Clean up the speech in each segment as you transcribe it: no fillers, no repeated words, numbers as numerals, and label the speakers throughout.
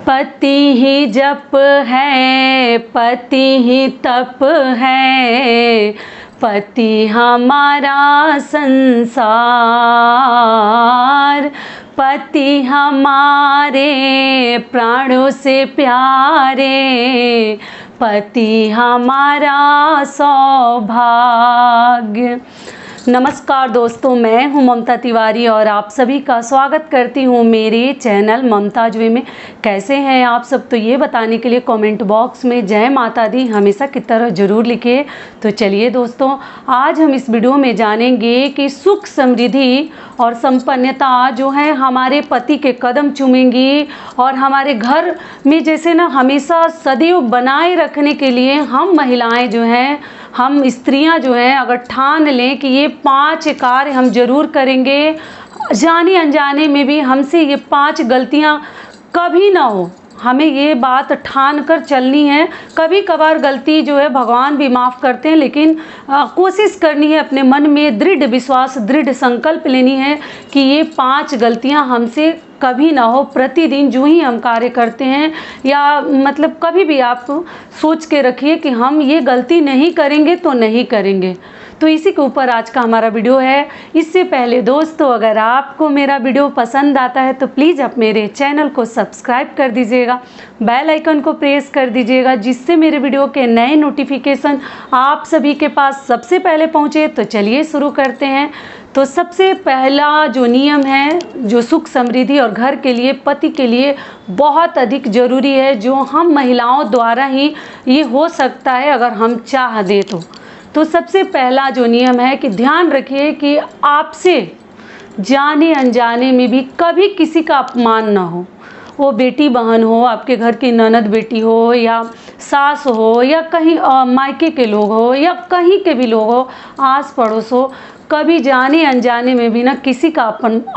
Speaker 1: पति ही जप है, पति ही तप है, पति हमारा संसार, पति हमारे प्राणों से प्यारे, पति हमारा सौभाग्य। नमस्कार दोस्तों, मैं हूं ममता तिवारी और आप सभी का स्वागत करती हूं मेरे चैनल ममताज वे में। कैसे हैं आप सब, तो ये बताने के लिए कमेंट बॉक्स में जय माता दी हमेशा की तरह ज़रूर लिखिए। तो चलिए दोस्तों, आज हम इस वीडियो में जानेंगे कि सुख समृद्धि और संपन्नता जो है हमारे पति के कदम चूमेंगी और हमारे घर में जैसे ना हमेशा सदैव बनाए रखने के लिए हम महिलाएं जो हैं, हम स्त्रियां जो हैं, अगर ठान लें कि ये 5 कार्य हम ज़रूर करेंगे, जाने अनजाने में भी हमसे ये 5 गलतियां कभी ना हो, हमें ये बात ठान कर चलनी है। कभी कभार गलती जो है भगवान भी माफ़ करते हैं, लेकिन कोशिश करनी है, अपने मन में दृढ़ विश्वास, दृढ़ संकल्प लेनी है कि ये 5 गलतियां हमसे कभी ना हो। प्रतिदिन जो ही हम कार्य करते हैं या मतलब कभी भी आप सोच के रखिए कि हम ये गलती नहीं करेंगे तो नहीं करेंगे। तो इसी के ऊपर आज का हमारा वीडियो है। इससे पहले दोस्तों, अगर आपको मेरा वीडियो पसंद आता है तो प्लीज़ आप मेरे चैनल को सब्सक्राइब कर दीजिएगा, बेल आइकन को प्रेस कर दीजिएगा, जिससे मेरे वीडियो के नए नोटिफिकेशन आप सभी के पास सबसे पहले पहुँचे। तो चलिए शुरू करते हैं। तो सबसे पहला जो नियम है, जो सुख समृद्धि और घर के लिए, पति के लिए बहुत अधिक ज़रूरी है, जो हम महिलाओं द्वारा ही ये हो सकता है अगर हम चाह दें तो सबसे पहला जो नियम है कि ध्यान रखिए कि आपसे जाने अनजाने में भी कभी किसी का अपमान ना हो। वो बेटी बहन हो, आपके घर की ननद बेटी हो, या सास हो, या कहीं मायके के लोग हो, या कहीं के भी लोग हो, आस पड़ोस हो, कभी जाने अनजाने में भी ना किसी का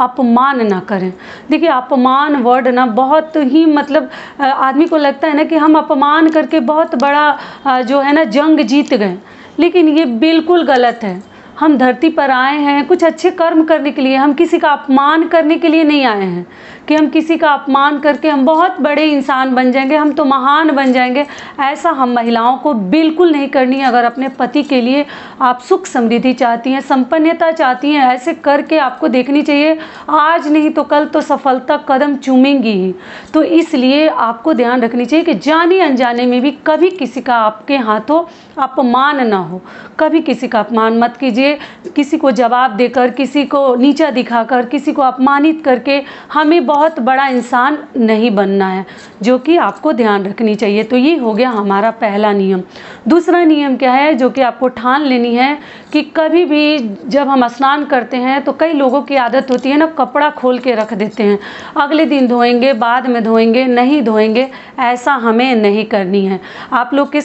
Speaker 1: अपमान ना करें। देखिए, अपमान वर्ड ना बहुत ही मतलब आदमी को लगता है ना कि हम अपमान करके बहुत बड़ा जो है ना जंग जीत गए, लेकिन ये बिल्कुल गलत है। हम धरती पर आए हैं कुछ अच्छे कर्म करने के लिए, हम किसी का अपमान करने के लिए नहीं आए हैं कि हम किसी का अपमान करके हम बहुत बड़े इंसान बन जाएंगे, हम तो महान बन जाएंगे। ऐसा हम महिलाओं को बिल्कुल नहीं करनी है। अगर अपने पति के लिए आप सुख समृद्धि चाहती हैं, संपन्नता चाहती हैं, ऐसे करके आपको देखनी चाहिए। आज नहीं तो कल तो सफलता कदम चूमेंगी ही। तो इसलिए आपको ध्यान रखनी चाहिए कि जाने अनजाने में भी कभी किसी का आपके हाथों अपमान ना हो। कभी किसी का अपमान मत कीजिए। किसी को जवाब देकर, किसी को नीचा दिखाकर, किसी को अपमानित करके हमें बहुत बड़ा इंसान नहीं बनना है, जो कि आपको ध्यान रखनी चाहिए। तो ये हो गया हमारा पहला नियम। दूसरा नियम क्या है, जो कि आपको ठान लेनी है कि कभी भी जब हम स्नान करते हैं तो कई लोगों की आदत होती है ना, कपड़ा खोल के रख देते हैं, अगले दिन धोएंगे, बाद में धोएंगे, नहीं धोएंगे। ऐसा हमें नहीं करनी है। आप लोग के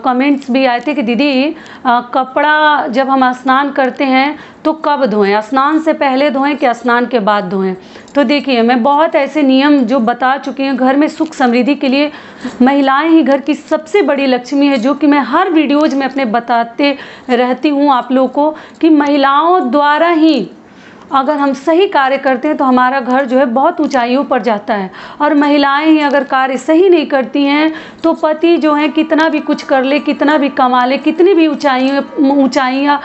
Speaker 1: कमेंट्स भी आए थे कि दीदी कपड़ा जब हम स्नान करते हैं तो कब धोएं, स्नान से पहले धोएं कि स्नान के बाद धोएं। तो देखिए, मैं बहुत ऐसे नियम जो बता चुकी हूँ। घर में सुख समृद्धि के लिए महिलाएं ही घर की सबसे बड़ी लक्ष्मी है, जो कि मैं हर वीडियोज़ में अपने बताते रहती हूँ आप लोगों को कि महिलाओं द्वारा ही अगर हम सही कार्य करते हैं तो हमारा घर जो है बहुत ऊंचाइयों पर जाता है। और महिलाएं ही अगर कार्य सही नहीं करती हैं तो पति जो है कितना भी कुछ कर ले, कितना भी कमा ले, कितनी भी ऊंचाइयाँ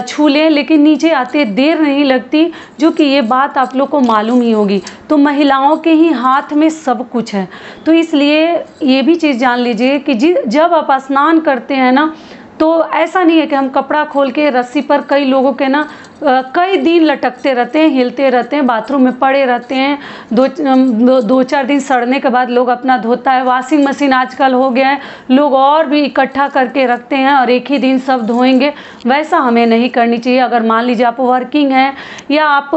Speaker 1: छू लें, लेकिन नीचे आते देर नहीं लगती, जो कि ये बात आप लोग को मालूम ही होगी। तो महिलाओं के ही हाथ में सब कुछ है। तो इसलिए ये भी चीज़ जान लीजिए कि जब आप स्नान करते हैं ना, तो ऐसा नहीं है कि हम कपड़ा खोल के रस्सी पर, कई लोगों के ना कई दिन लटकते रहते हैं, हिलते रहते हैं, बाथरूम में पड़े रहते हैं। 2-4 दिन सड़ने के बाद लोग अपना धोता है। वॉशिंग मशीन आजकल हो गया है, लोग और भी इकट्ठा करके रखते हैं और एक ही दिन सब धोएंगे। वैसा हमें नहीं करनी चाहिए। अगर मान लीजिए आप वर्किंग हैं या आप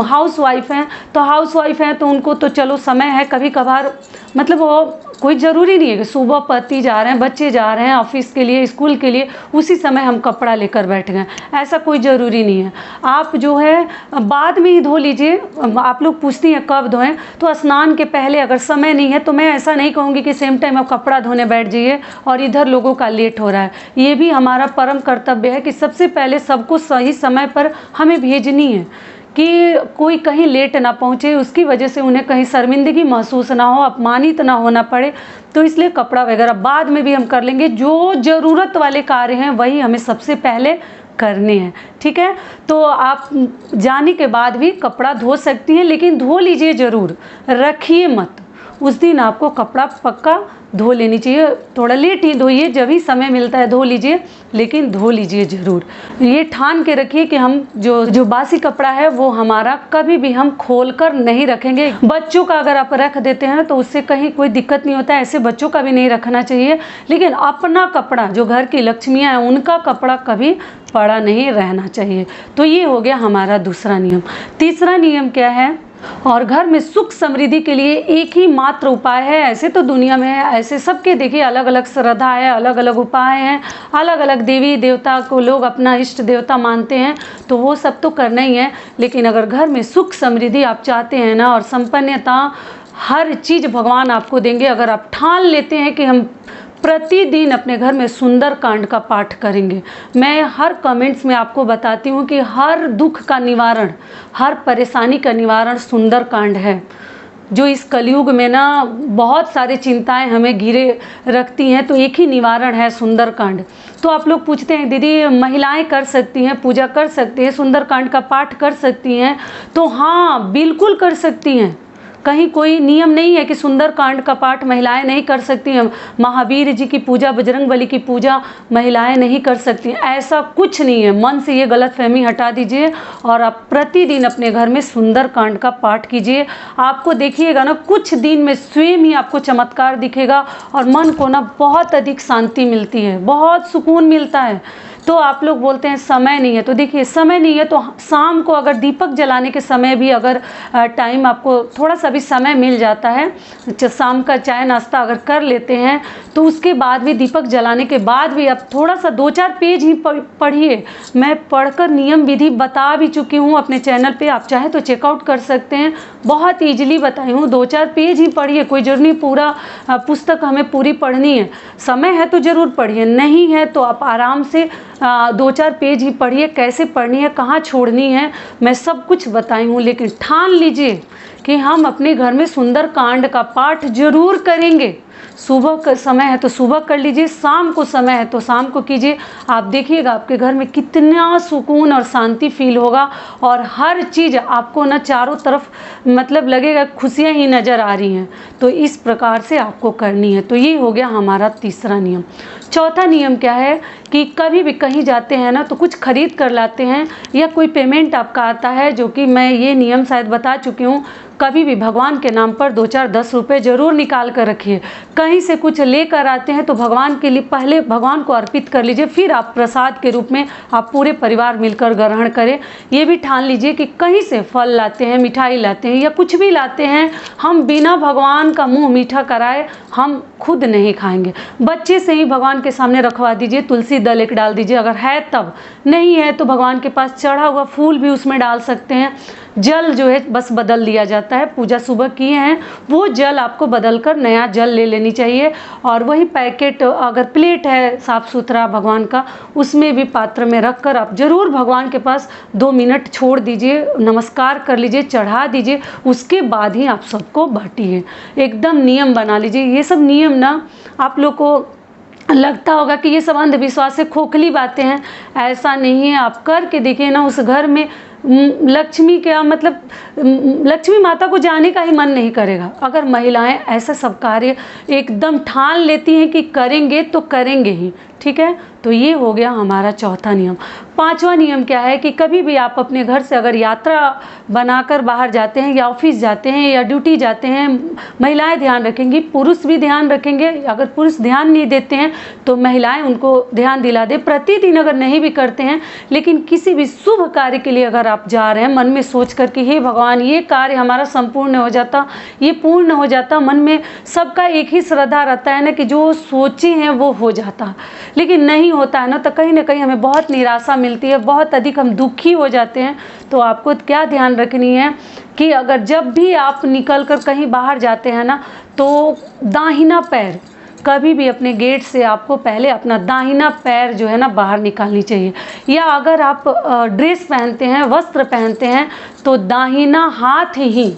Speaker 1: हाउस वाइफ हैं, तो हाउस वाइफ हैं तो उनको तो चलो समय है, कभी कभार मतलब वो कोई ज़रूरी नहीं है कि सुबह पति जा रहे हैं, बच्चे जा रहे हैं ऑफिस के लिए, स्कूल के लिए, उसी समय हम कपड़ा लेकर बैठ गए। ऐसा कोई ज़रूरी नहीं है। आप जो है बाद में ही धो लीजिए। आप लोग पूछती हैं कब धोएं, तो स्नान के पहले अगर समय नहीं है तो मैं ऐसा नहीं कहूँगी कि सेम टाइम आप कपड़ा धोने बैठ जाइए और इधर लोगों का लेट हो रहा है। ये भी हमारा परम कर्तव्य है कि सबसे पहले सबको सही समय पर हमें भेजनी है, कि कोई कहीं लेट ना पहुँचे, उसकी वजह से उन्हें कहीं शर्मिंदगी महसूस ना हो, अपमानित ना होना पड़े। तो इसलिए कपड़ा वगैरह बाद में भी हम कर लेंगे, जो ज़रूरत वाले कार्य हैं वही हमें सबसे पहले करने हैं, ठीक है। तो आप जाने के बाद भी कपड़ा धो सकती हैं, लेकिन धो लीजिए ज़रूर, रखिए मत। उस दिन आपको कपड़ा पक्का धो लेनी चाहिए, थोड़ा लेट ही धोइए, जब भी समय मिलता है धो लीजिए, लेकिन धो लीजिए ज़रूर। ये ठान के रखिए कि हम जो बासी कपड़ा है वो हमारा कभी भी हम खोल कर नहीं रखेंगे। बच्चों का अगर आप रख देते हैं तो उससे कहीं कोई दिक्कत नहीं होता है, ऐसे बच्चों का भी नहीं रखना चाहिए। लेकिन अपना कपड़ा, जो घर की लक्ष्मियाँ हैं, उनका कपड़ा कभी पड़ा नहीं रहना चाहिए। तो ये हो गया हमारा दूसरा नियम। तीसरा नियम क्या है? और घर में सुख समृद्धि के लिए एक ही मात्र उपाय है। ऐसे तो दुनिया में है, ऐसे सबके देखिए अलग अलग श्रद्धा है, अलग अलग उपाय हैं, अलग अलग देवी देवता को लोग अपना इष्ट देवता मानते हैं, तो वो सब तो करना ही है। लेकिन अगर घर में सुख समृद्धि आप चाहते हैं ना, और संपन्नता, हर चीज़ भगवान आपको देंगे अगर आप ठान लेते हैं कि हम प्रतिदिन अपने घर में सुंदर कांड का पाठ करेंगे। मैं हर कमेंट्स में आपको बताती हूँ कि हर दुख का निवारण, हर परेशानी का निवारण सुंदर कांड है। जो इस कलयुग में ना बहुत सारी चिंताएं हमें घिरे रखती हैं, तो एक ही निवारण है सुंदर कांड। तो आप लोग पूछते हैं दीदी महिलाएं कर सकती हैं, पूजा कर सकती हैं, सुंदर कांड का पाठ कर सकती हैं? तो हाँ, बिल्कुल कर सकती हैं। कहीं कोई नियम नहीं है कि सुंदर कांड का पाठ महिलाएं नहीं कर सकती हैं, महावीर जी की पूजा, बजरंगबली की पूजा महिलाएं नहीं कर सकती, ऐसा कुछ नहीं है। मन से ये गलतफहमी हटा दीजिए और आप प्रतिदिन अपने घर में सुंदर कांड का पाठ कीजिए। आपको देखिएगा ना, कुछ दिन में स्वयं ही आपको चमत्कार दिखेगा और मन को ना बहुत अधिक शांति मिलती है, बहुत सुकून मिलता है। तो आप लोग बोलते हैं समय नहीं है, तो देखिए समय नहीं है तो शाम को अगर दीपक जलाने के समय भी अगर टाइम आपको थोड़ा सा भी समय मिल जाता है, शाम का चाय नाश्ता अगर कर लेते हैं, तो उसके बाद भी दीपक जलाने के बाद भी आप थोड़ा सा 2-4 पेज ही पढ़िए। मैं पढ़कर नियम विधि बता भी चुकी हूँ अपने चैनल पे, आप चाहे तो चेकआउट कर सकते हैं, बहुत ईजिली बताई हूँ। 2-4 पेज ही पढ़िए, कोई जरूरी नहीं पूरा पुस्तक हमें पूरी पढ़नी है। समय है तो ज़रूर पढ़िए, नहीं है तो आप आराम से 2-4 पेज ही पढ़िए। कैसे पढ़नी है, कहाँ छोड़नी है, मैं सब कुछ बताई हूँ। लेकिन ठान लीजिए कि हम अपने घर में सुंदर कांड का पाठ जरूर करेंगे। सुबह का समय है तो सुबह कर लीजिए, शाम को समय है तो शाम को कीजिए। आप देखिएगा आपके घर में कितना सुकून और शांति फील होगा, और हर चीज़ आपको ना चारों तरफ मतलब लगेगा खुशियाँ ही नज़र आ रही हैं। तो इस प्रकार से आपको करनी है। तो ये हो गया हमारा तीसरा नियम। चौथा नियम क्या है कि कभी भी कहीं जाते हैं ना तो कुछ खरीद कर लाते हैं, या कोई पेमेंट आपका आता है, जो कि मैं ये नियम शायद बता चुकी हूँ, कभी भी भगवान के नाम पर 2-4 10 रुपये ज़रूर निकाल कर रखिए। कहीं से कुछ लेकर आते हैं तो भगवान के लिए पहले भगवान को अर्पित कर लीजिए, फिर आप प्रसाद के रूप में आप पूरे परिवार मिलकर ग्रहण करें। ये भी ठान लीजिए कि कहीं से फल लाते हैं, मिठाई लाते हैं या कुछ भी लाते हैं, हम बिना भगवान का मुंह मीठा कराए हम खुद नहीं खाएंगे। बच्चे से ही भगवान के सामने रखवा दीजिए, तुलसी दल एक डाल दीजिए अगर है तब, नहीं है तो भगवान के पास चढ़ा हुआ फूल भी उसमें डाल सकते हैं। जल जो है बस बदल लिया जाता है, पूजा सुबह किए हैं वो जल आपको बदल कर नया जल ले लेनी चाहिए। और वही पैकेट अगर प्लेट है साफ़ सुथरा भगवान का, उसमें भी पात्र में रख कर आप ज़रूर भगवान के पास 2 मिनट छोड़ दीजिए, नमस्कार कर लीजिए, चढ़ा दीजिए, उसके बाद ही आप सबको बांटिए। एकदम नियम बना लीजिए। ये सब नियम ना आप लोग को लगता होगा कि ये सब अंधविश्वास से खोखली बातें हैं, ऐसा नहीं है। आप करके देखिए ना, उस घर में लक्ष्मी क्या मतलब लक्ष्मी माता को जाने का ही मन नहीं करेगा। अगर महिलाएं ऐसा सब कार्य एकदम ठान लेती हैं कि करेंगे तो करेंगे ही, ठीक है। तो ये हो गया हमारा चौथा नियम। पांचवा नियम क्या है कि कभी भी आप अपने घर से अगर यात्रा बनाकर बाहर जाते हैं या ऑफिस जाते हैं या ड्यूटी जाते हैं, महिलाएं ध्यान रखेंगी, पुरुष भी ध्यान रखेंगे। अगर पुरुष ध्यान नहीं देते हैं तो महिलाएं उनको ध्यान दिला दे। प्रतिदिन अगर नहीं भी करते हैं, लेकिन किसी भी शुभ कार्य के लिए अगर आप जा रहे हैं, मन में सोच कर कि हे भगवान ये कार्य हमारा संपूर्ण हो जाता, ये पूर्ण हो जाता, मन में सबका एक ही श्रद्धा रहता है ना कि जो सोचे हैं वो हो जाता, लेकिन नहीं होता है ना, तो कहीं ना कहीं हमें बहुत निराशा मिलती है, बहुत अधिक हम दुखी हो जाते हैं। तो आपको क्या ध्यान रखनी है कि अगर जब भी आप निकल कर कहीं बाहर जाते हैं ना, तो दाहिना पैर कभी भी अपने गेट से आपको पहले अपना दाहिना पैर जो है ना बाहर निकालनी चाहिए। या अगर आप ड्रेस पहनते हैं, वस्त्र पहनते हैं, तो दाहिना हाथ ही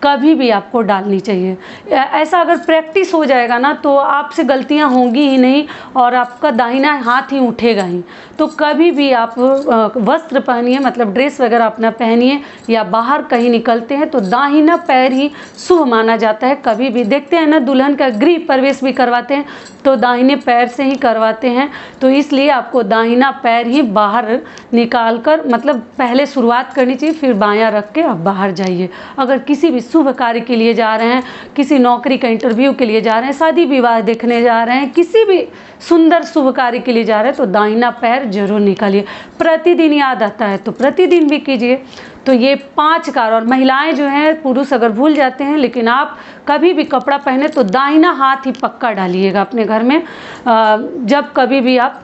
Speaker 1: कभी भी आपको डालनी चाहिए। ऐसा अगर प्रैक्टिस हो जाएगा ना तो आपसे गलतियां होंगी ही नहीं और आपका दाहिना हाथ ही उठेगा ही। तो कभी भी आप वस्त्र पहनिए, मतलब ड्रेस वगैरह अपना पहनिए या बाहर कहीं निकलते हैं तो दाहिना पैर ही शुभ माना जाता है। कभी भी देखते हैं ना, दुल्हन का गृह प्रवेश भी करवाते हैं तो दाहिने पैर से ही करवाते हैं। तो इसलिए आपको दाहिना पैर ही बाहर निकाल कर, मतलब पहले शुरुआत करनी चाहिए, फिर बायां रख के आप बाहर जाइए। अगर किसी भी शुभ कार्य के लिए जा रहे हैं, किसी नौकरी का इंटरव्यू के लिए जा रहे हैं, शादी विवाह देखने जा रहे हैं, किसी भी सुंदर शुभ कार्य के लिए जा रहे हैं, तो दाहिना पैर जरूर निकालिए। प्रतिदिन याद आता है तो प्रतिदिन भी कीजिए। तो ये 5 कार्य, और महिलाएं जो हैं, पुरुष अगर भूल जाते हैं, लेकिन आप कभी भी कपड़ा पहने तो दाहिना हाथ ही पक्का डालिएगा अपने घर में। जब कभी भी आप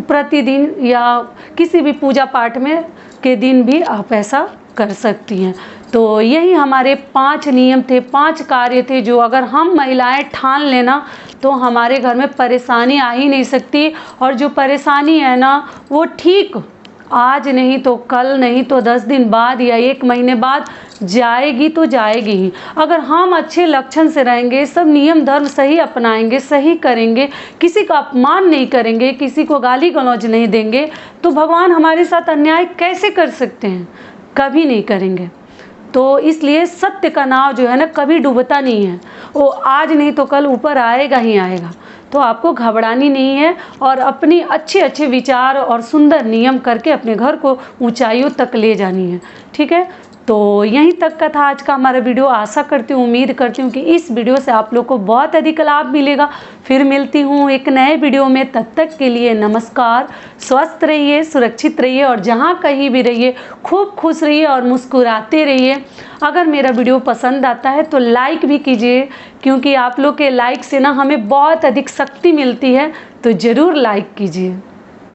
Speaker 1: प्रतिदिन या किसी भी पूजा पाठ में के दिन भी आप ऐसा कर सकती हैं। तो यही हमारे 5 नियम थे, 5 कार्य थे जो अगर हम महिलाएं ठान लेना तो हमारे घर में परेशानी आ ही नहीं सकती। और जो परेशानी है ना वो ठीक आज नहीं तो कल, नहीं तो 10 दिन बाद या 1 महीने बाद जाएगी तो जाएगी ही। अगर हम अच्छे लक्षण से रहेंगे, सब नियम धर्म सही अपनाएंगे, सही करेंगे, किसी का अपमान नहीं करेंगे, किसी को गाली गलौज नहीं देंगे, तो भगवान हमारे साथ अन्याय कैसे कर सकते हैं? कभी नहीं करेंगे। तो इसलिए सत्य का नाव जो है ना कभी डूबता नहीं है, वो आज नहीं तो कल ऊपर आएगा ही आएगा। तो आपको घबरानी नहीं है और अपनी अच्छे अच्छे विचार और सुंदर नियम करके अपने घर को ऊंचाइयों तक ले जानी है। ठीक है, तो यहीं तक का था आज का हमारा वीडियो। आशा करती हूँ, उम्मीद करती हूँ कि इस वीडियो से आप लोग को बहुत अधिक लाभ मिलेगा। फिर मिलती हूँ एक नए वीडियो में, तब तक के लिए नमस्कार। स्वस्थ रहिए, सुरक्षित रहिए और जहाँ कहीं भी रहिए खूब खुश रहिए और मुस्कुराते रहिए। अगर मेरा वीडियो पसंद आता है तो लाइक भी कीजिए, क्योंकि आप लोग के लाइक से ना हमें बहुत अधिक शक्ति मिलती है। तो ज़रूर लाइक कीजिए।